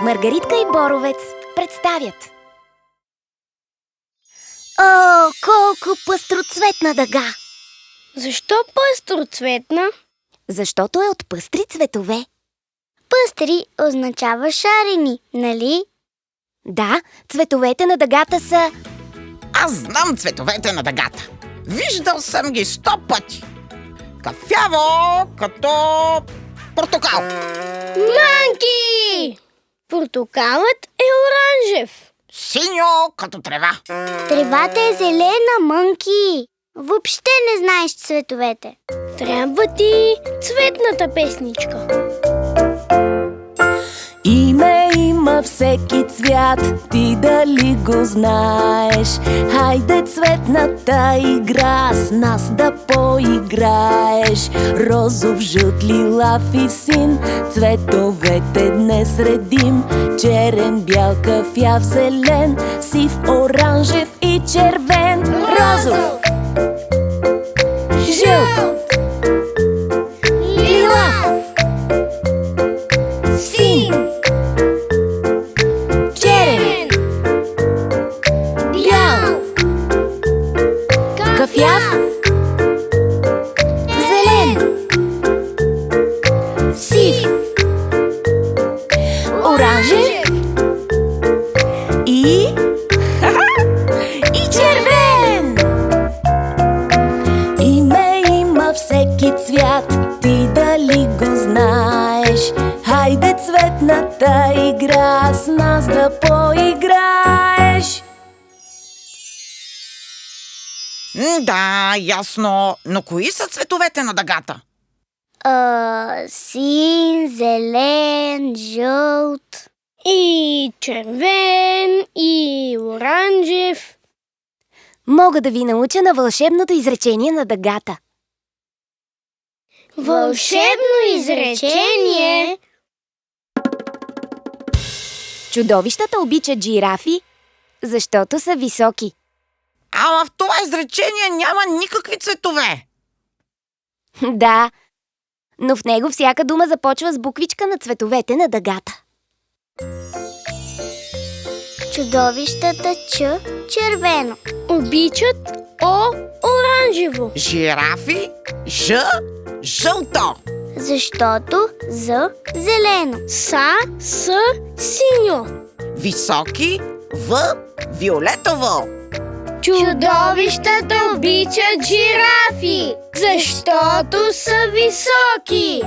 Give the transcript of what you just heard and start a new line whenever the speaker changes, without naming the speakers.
Маргаритка и Боровец представят. О, колко пъстроцветна дъга!
Защо пъстроцветна?
Защото е от пъстри цветове.
Пъстри означава шарени, нали?
Да, цветовете на дъгата са...
Аз знам цветовете на дъгата. Виждал съм ги 100 пъти. Кафяво, като портокал.
Манки! Портокалът е оранжев.
Синьо, като трева.
Тревата е зелена, Мънки. Въобще не знаеш цветовете.
Трябва ти цветната песничка.
Име има всеки цвят, ти дали го знаеш? Хайде цветната игра с нас да поиграеш. Розов, жълт, лилав и син, цветовете днес редим. Черен, бял, кафяв, зелен, сив, оранжев и червен. Розов, жълт, лилав, син, черен, бял, кафяв, зелен, сив, оранжев и червен. Име има всеки цвят, ти дали го знаеш? Хайде цветната игра с нас да поиграеш.
Да, ясно. Но кои са цветовете на дъгата?
Син, зелен, жълт.
И червен, и оранжев.
Мога да ви науча на вълшебното изречение на дъгата.
Вълшебно изречение.
Чудовищата обичат жирафи, защото са високи.
Ама в това изречение няма никакви цветове.
Да, но в него всяка дума започва с буквичка на цветовете на дъгата.
Чудовищата Ч червено.
Обичат О оранжево.
Жирафи, Ж, жълто.
Защото З зелено.
Са, С синьо.
Високи, В, виолетово.
Чудовищата обичат жирафи, защото са високи.